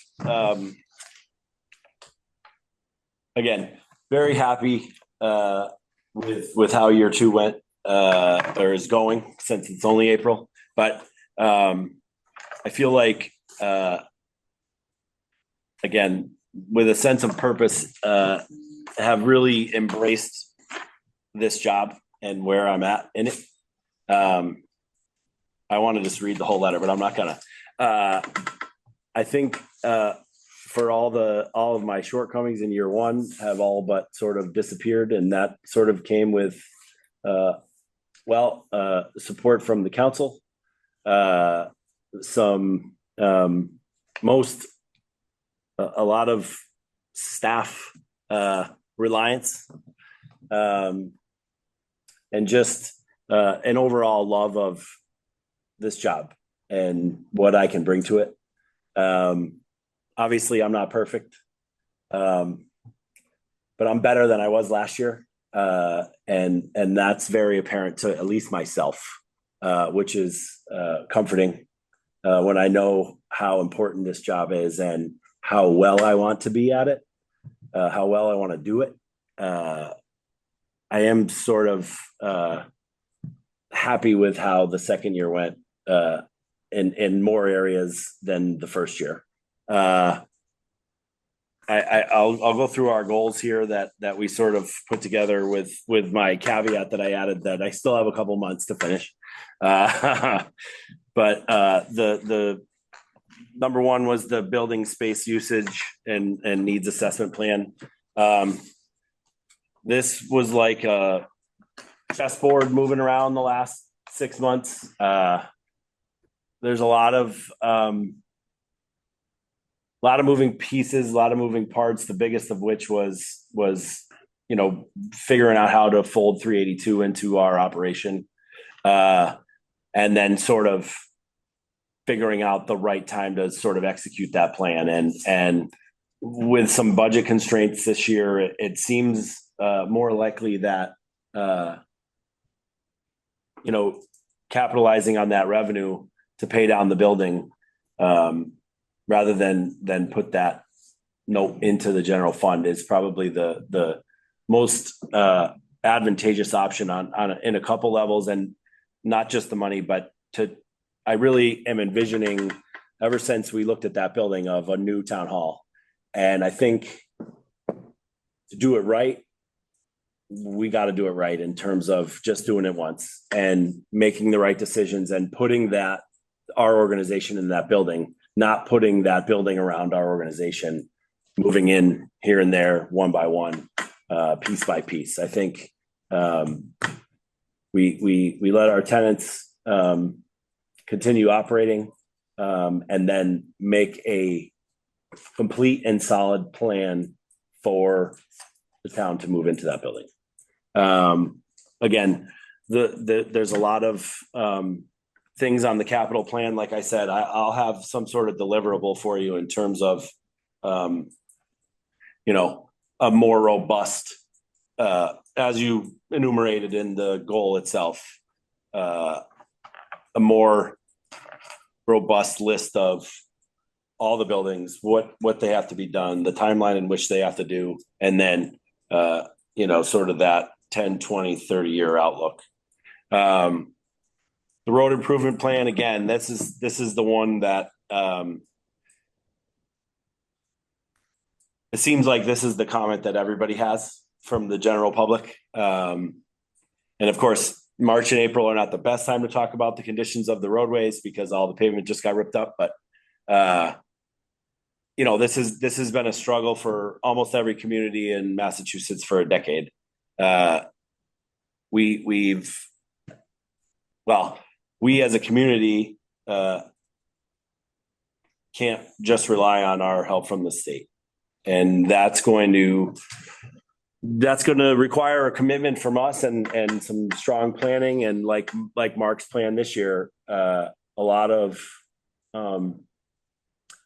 again, very happy with how year 2 went or is going since it's only April. But I feel like, again, with a sense of purpose, have really embraced this job and where I'm at in it. I want to just read the whole letter, but I'm not gonna. I think for all of my shortcomings in year 1 have all but sort of disappeared, and that sort of came with support from the council, some a lot of staff reliance, and just an overall love of this job and what I can bring to it. Obviously I'm not perfect, but I'm better than I was last year. And that's very apparent to at least myself, which is comforting when I know how important this job is and how well I want to be at it, how well I want to do it. I am sort of happy with how the second year went in more areas than the first year. I'll go through our goals here that we sort of put together with my caveat that I added that I still have a couple months to finish. But the number 1 was the building space usage and needs assessment plan. This was like a chessboard moving around the last 6 months. There's a lot of moving pieces, a lot of moving parts. The biggest of which was figuring out how to fold 382 into our operation, and then sort of figuring out the right time to sort of execute that plan. And with some budget constraints this year, it seems more likely that capitalizing on that revenue to pay down the building, rather than put that note into the general fund, is probably the most advantageous option in a couple levels, and not just the money, but I really am envisioning, ever since we looked at that building, of a new town hall. And I think to do it right, we got to do it right in terms of just doing it once and making the right decisions and putting our organization in that building, not putting that building around our organization, moving in here and there, one by one, piece by piece. I think we let our tenants continue operating, and then make a complete and solid plan for the town to move into that building. Again, there's a lot of things on the capital plan. Like I said, I'll have some sort of deliverable for you in terms of a more robust, as you enumerated in the goal itself, a more robust list of all the buildings, what they have to be done, the timeline in which they have to do, and then, sort of that 10, 20, 30-year outlook. The road improvement plan, again, this is the one that, it seems like this is the comment that everybody has from the general public. And of course, March and April are not the best time to talk about the conditions of the roadways because all the pavement just got ripped up. But, this has been a struggle for almost every community in Massachusetts for a decade. We as a community can't just rely on our help from the state. And that's going to require a commitment from us and some strong planning. And like Mark's plan this year, a lot of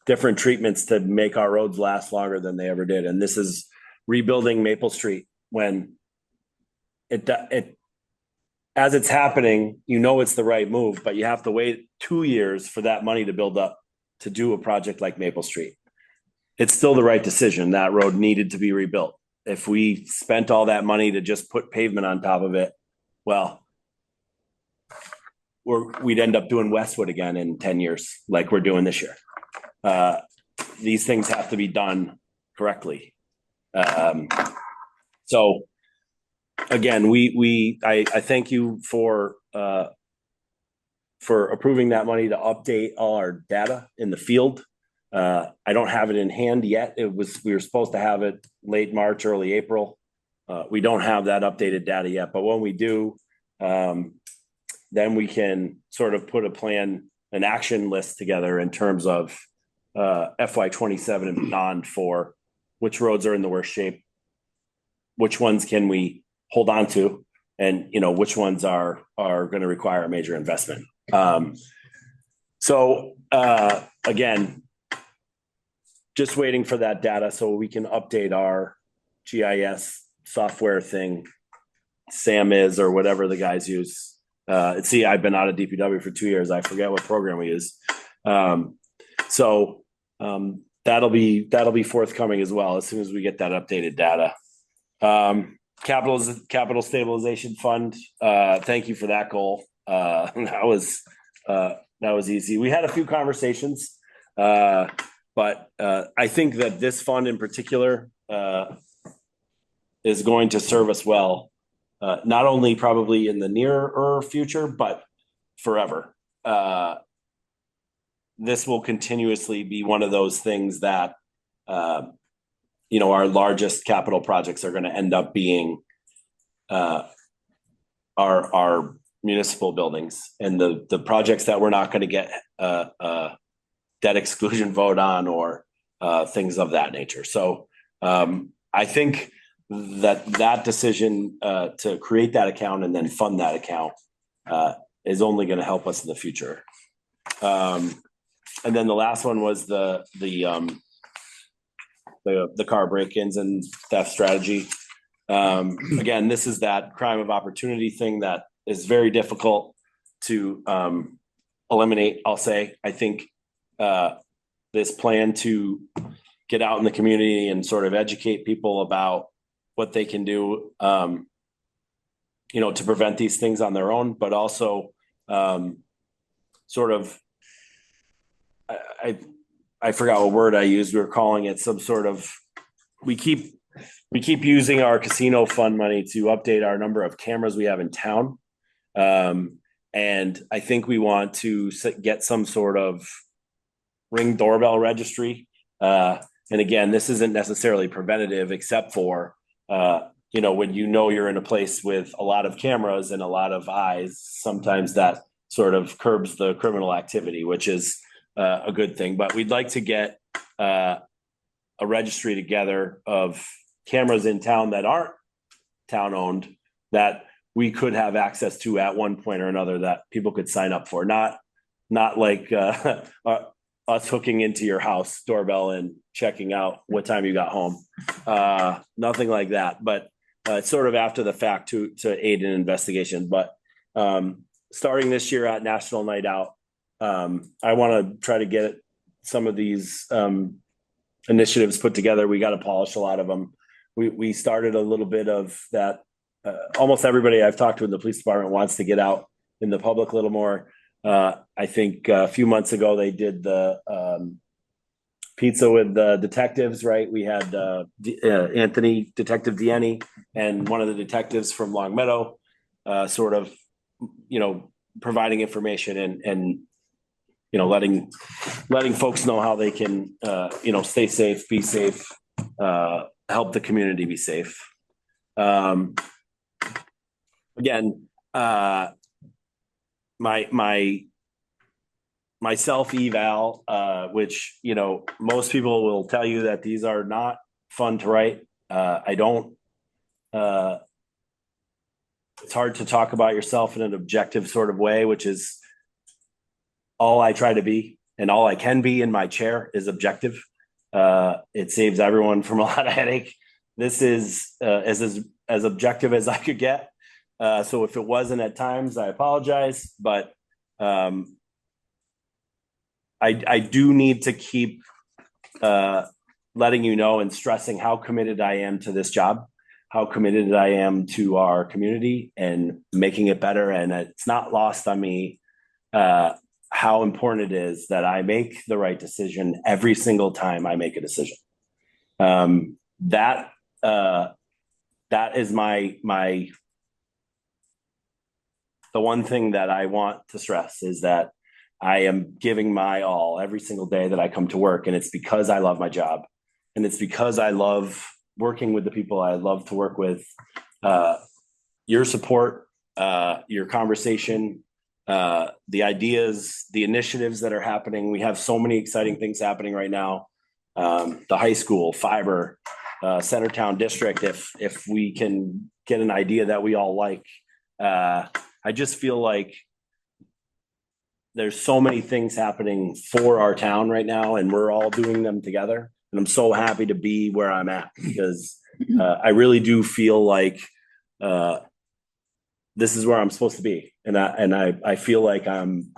different treatments to make our roads last longer than they ever did. And this is rebuilding Maple Street when as it's happening, it's the right move, but you have to wait 2 years for that money to build up to do a project like Maple Street. It's still the right decision. That road needed to be rebuilt. If we spent all that money to just put pavement on top of it, well, we'd end up doing Westwood again in 10 years, like we're doing this year. These things have to be done correctly. So again, I thank you for approving that money to update all our data in the field. I don't have it in hand yet. We were supposed to have it late March, early April. We don't have that updated data yet, but when we do, then we can sort of put a plan, an action list together in terms of FY27 and beyond for which roads are in the worst shape, which ones can we hold on to, and which ones are going to require a major investment. Again, just waiting for that data so we can update our GIS software thing, SAM is, or whatever the guys use. See, I've been out of DPW for 2 years. I forget what program we use. That'll be forthcoming as well as soon as we get that updated data. Capital Stabilization Fund. Thank you for that goal. That was easy. We had a few conversations, but I think that this fund in particular is going to serve us well, not only probably in the nearer future, but forever. This will continuously be one of those things that, our largest capital projects are going to end up being our municipal buildings, and the projects that we're not going to get debt exclusion vote on or things of that nature. So I think that decision to create that account and then fund that account is only going to help us in the future. And then the last one was the car break-ins and theft strategy. Again, this is that crime of opportunity thing that is very difficult to eliminate, I'll say. I think this plan to get out in the community and sort of educate people about what they can do, to prevent these things on their own, but also sort of, I forgot what word I used. We were calling it some sort of, we keep using our casino fund money to update our number of cameras we have in town. And I think we want to get some sort of Ring doorbell registry. And again, this isn't necessarily preventative, except for, when you're in a place with a lot of cameras and a lot of eyes, sometimes that sort of curbs the criminal activity, which is a good thing. But we'd like to get a registry together of cameras in town that aren't town owned, that we could have access to at one point or another, that people could sign up for. Not like us hooking into your house doorbell and checking out what time you got home. Nothing like that, but it's sort of after the fact to aid in investigation. But starting this year at National Night Out, I want to try to get some of these initiatives put together. We got to polish a lot of them. We started a little bit of that. Almost everybody I've talked to in the police department wants to get out in the public a little more. I think a few months ago they did the pizza with the detectives, right? We had Detective Deanny and one of the detectives from Long Meadow, sort of, providing information and letting folks know how they can, stay safe, be safe, help the community be safe. Again, my self eval, which, most people will tell you that these are not fun to write. I don't, it's hard to talk about yourself in an objective sort of way, which is all I try to be, and all I can be in my chair is objective. It saves everyone from a lot of headache. This is as objective as I could get. So if it wasn't at times, I apologize, but I do need to keep letting you know and stressing how committed I am to this job, how committed I am to our community and making it better. And it's not lost on me how important it is that I make the right decision every single time I make a decision. That is the one thing that I want to stress is that I am giving my all every single day that I come to work. And it's because I love my job. And it's because I love working with the people I love to work with. Your support, your conversation, the ideas, the initiatives that are happening. We have so many exciting things happening right now. The high school, fiber, Centertown district, if we can get an idea that we all like. I just feel like there's so many things happening for our town right now, and we're all doing them together. And I'm so happy to be where I'm at because I really do feel like this is where I'm supposed to be, and I feel like I'm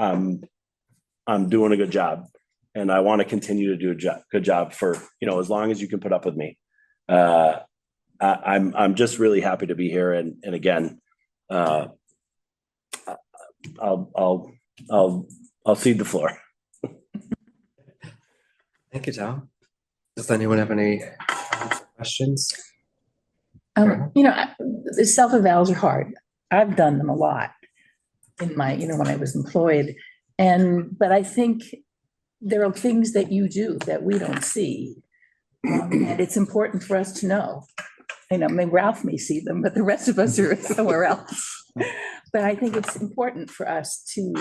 doing a good job, and I want to continue to do a good job for as long as you can put up with me. I'm just really happy to be here, and again, I'll cede the floor. Thank you, Tom. Does anyone have any questions? The self-evals are hard. I've done them a lot in my, when I was employed. But I think there are things that you do that we don't see. And it's important for us to know. Maybe Ralph may see them, but the rest of us are somewhere else. But I think it's important for us to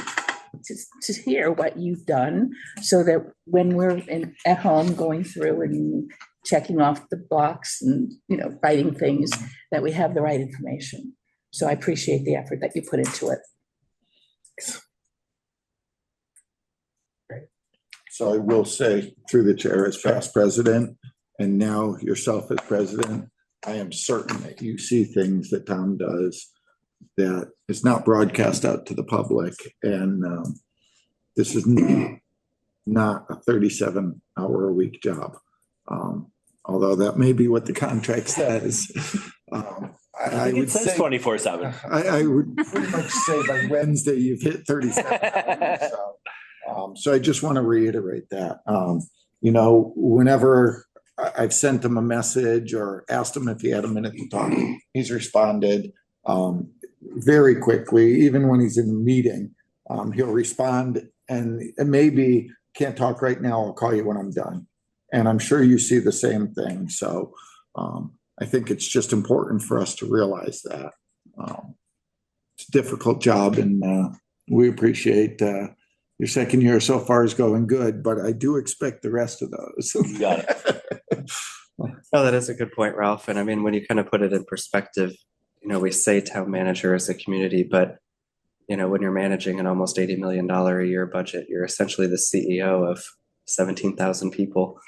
hear what you've done so that when we're at home going through and checking off the box and, writing things, that we have the right information. So I appreciate the effort that you put into it. So I will say through the chair as past president and now yourself as president, I am certain that you see things that Tom does that is not broadcast out to the public. And this is not a 37-hour-a-week job. Although that may be what the contract says. I would say 24/7. I would pretty much say by Wednesday you've hit 37 hours. So I just want to reiterate that. Whenever I've sent him a message or asked him if he had a minute to talk, he's responded very quickly. Even when he's in a meeting, he'll respond and maybe can't talk right now. I'll call you when I'm done. And I'm sure you see the same thing. So I think it's just important for us to realize that. It's a difficult job, and we appreciate your second year so far is going good, but I do expect the rest of those. You got it. Oh, that is a good point, Ralph. And I mean, when you kind of put it in perspective, we say town manager is a community, but when you're managing an almost $80 million a year budget, you're essentially the CEO of 17,000 people,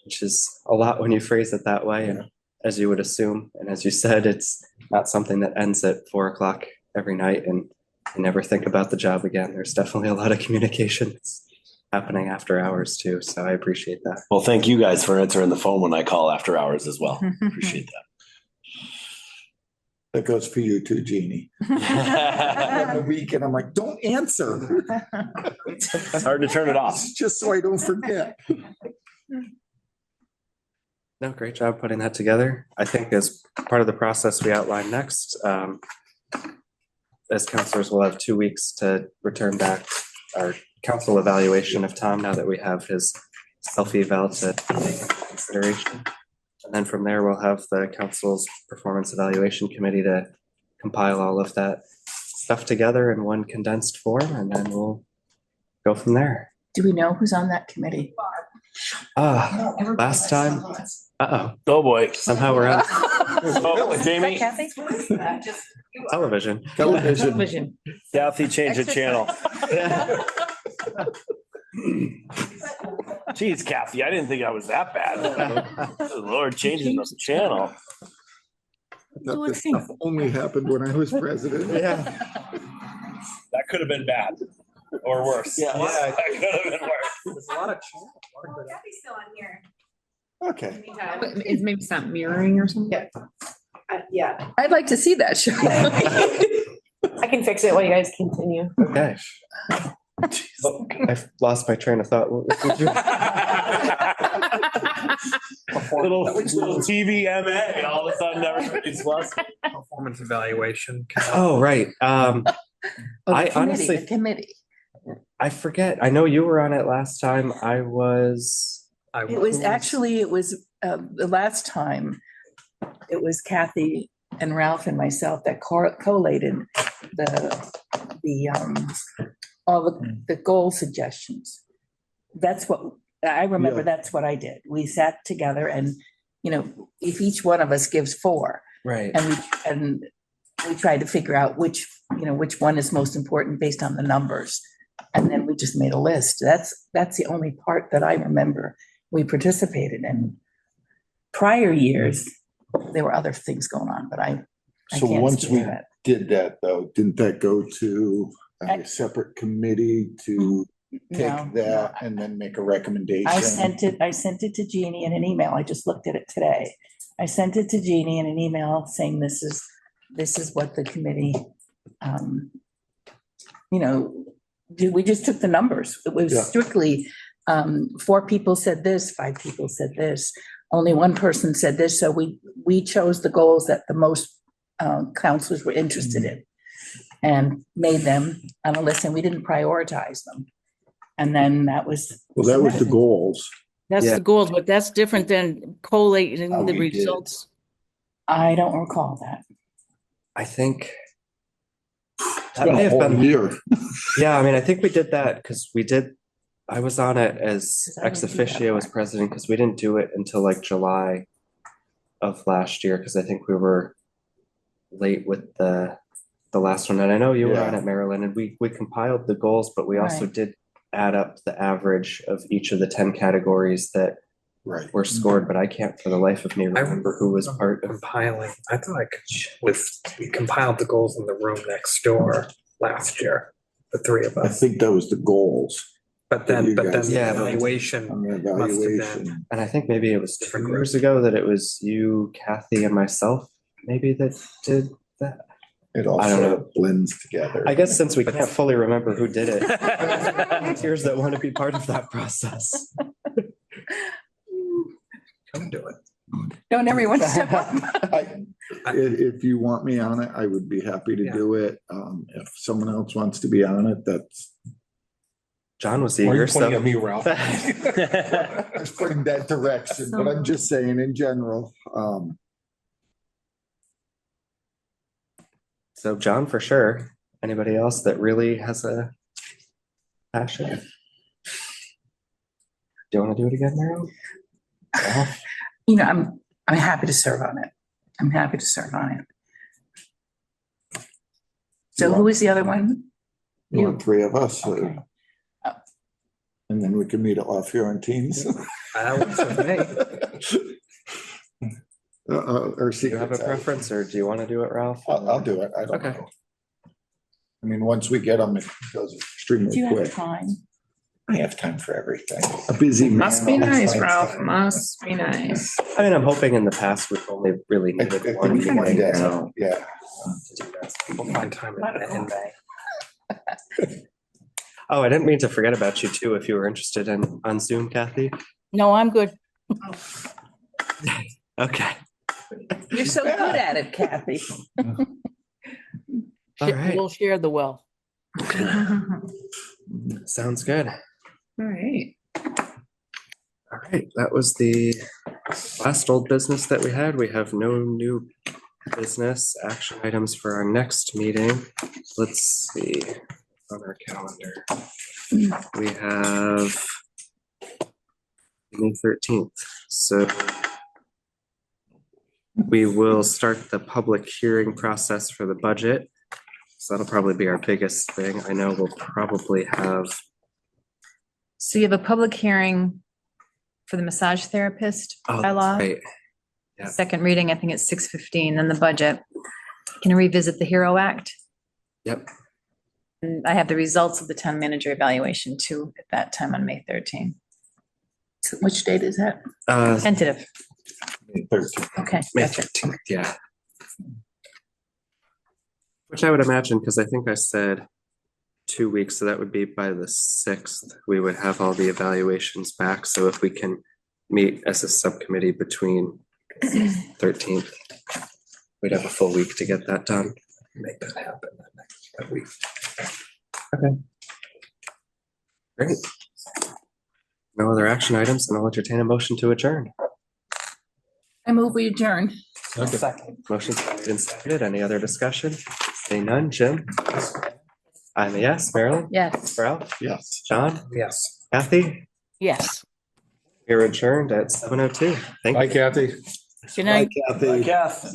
which is a lot when you phrase it that way. And as you would assume, and as you said, it's not something that ends at 4:00 every night. And I never think about the job again. There's definitely a lot of communications happening after hours too, so I appreciate that. Well, thank you guys for answering the phone when I call after hours as well. Appreciate That goes for you too, Jeannie. that. A week and I'm like, don't answer. It's hard to turn it off. Just so I don't forget. No, great job putting that together. I think as part of the process we outline next, as counselors, we'll have 2 weeks to return back our council evaluation of Tom now that we have his self-eval to take into consideration. And then from there, we'll have the council's performance evaluation committee to compile all of that stuff together in one condensed form, and then we'll go from there. Do we know who's on that committee? Last time, Oh, boy. somehow we're on Oh, Jamie, Kathy? television. Television. Kathy changed the channel. Geez, Kathy, I didn't think I was that bad. Good Lord, changing the channel. I thought this stuff only happened when I was president. Yeah. That could have been bad or worse. Yeah. That could have been worse. There's a lot of Kathy's still on here. Okay. Is maybe it's not mirroring or something? Yeah, I'd like to see that show. I can fix it while you guys continue. Okay. Oh, I've lost my train of thought. What did you- Little TVMA, all of a sudden everybody's lost. Performance evaluation. Oh, right. Oh, the I committee, honestly- the committee. I forget. I know you were on it last time. I was. It was actually, it was, the last time, it was Kathy and Ralph and myself that collated all the goal suggestions. That's what, I remember, Yeah. that's what I did. We sat together and, if each one of us gives 4, Right. and we tried to figure out which one is most important based on the numbers. And then we just made a list. That's the only part that I remember we participated in. Prior years, there were other things going on, but I So can't once speak we to that. did that though, didn't that go to I- a separate committee to No, take that and then make a recommendation? I sent it to Jeannie in an email. I just looked at it today. I sent it to Jeannie in an email saying this is what the committee, we just took the numbers. It was Yeah. strictly, 4 people said this, 5 people said this, only 1 person said this. So we chose the goals that the most counselors were interested in and made them on a list, and we didn't prioritize them. And then that was. Well, that was the goals. That's Yeah. the goals, but that's different than collating How the we did. results. I don't recall that. I think. It's That been may a have whole been. year. Yeah, I mean, I think we did that because I was on it as 'Cause I ex didn't do that officio as part. president because we didn't do it until like July of last year because I think we were late with the last one. And I know you were on Yeah. it, Marilyn, and we compiled the goals, but we also Right. did add up the average of each of the 10 categories that Right. were scored, but I can't for the life of me remember who was part of. Compiling, I thought we compiled the goals in the room next door last year, the 3 of I us. think that was the goals But that you then the guys did. Yeah, but- evaluation, on the Must have been. evaluation. And I think maybe it was Different 2 groups. years ago that it was you, Kathy, and myself maybe that did that. It I don't all know. blends together. I guess since we can't fully remember who did it, volunteers that want to be part of that process. come do it. Don't everyone step up. If you want me on it, I would be happy to Yeah. do it. If someone else wants to be on it, that's. John was Why are eager, you pointing so. at me, Ralph? I was putting that direction, but I'm just saying in general, So John, for sure. Anybody else that really has a passion? Do you want to do it again, Meryl? Ralph? I'm happy to serve on it. I'm happy to serve on it. So who is the other one? you want 3 of us, Okay. and then we can meet off here on Teams. That works with me. Or Do you have a secret. preference or do you want to do it, Ralph? I'll do it. I don't Okay. know. I mean, once we get them, it goes Do extremely you have quick. time? I have time for everything. A busy man. Must be always nice, finds Ralph, time. must be nice. I mean, I'm hoping in the past we've only really I needed think one we can meeting do that, to yeah. do that. We'll find time in May. Oh, I didn't mean to forget about you too, if you were interested in on Zoom, Kathy. No, I'm good. Okay, You're so good at it, Kathy. all right, We'll share the wealth. sounds good. All right. All right, that was the last old business that we had. We have no new business action items for our next meeting. Let's see on our calendar. We have May 13th, so we will start the public hearing process for the budget. So that'll probably be our biggest thing. I know we'll probably have, So you have a public hearing for the massage therapist oh, bylaw. right, yeah. Second reading, I think it's 6:15, then the budget. Can revisit the HERO Act. Yep. And I have the results of the town manager evaluation too at that time on May 13. So which date is that? Tentative. May 13th. Okay, May gotcha. 13th, yeah. Which I would imagine, because I think I said 2 weeks, so that would be by the 6th, we would have all the evaluations back. So if we can meet as a subcommittee between 13th, we'd have a full week to get that done. Make that happen that week. Okay. Great. No other action items, and I'll entertain a motion to adjourn. I move we adjourn. Motion's made and seconded. Any other discussion? Seeing none, Jim? I'm a yes. Marilyn? Yes. Ralph? Yes. John? Yes. Kathy? Yes. We're adjourned at 7:02. Thank you. Hi, Kathy. Good night. Kathy. Kath.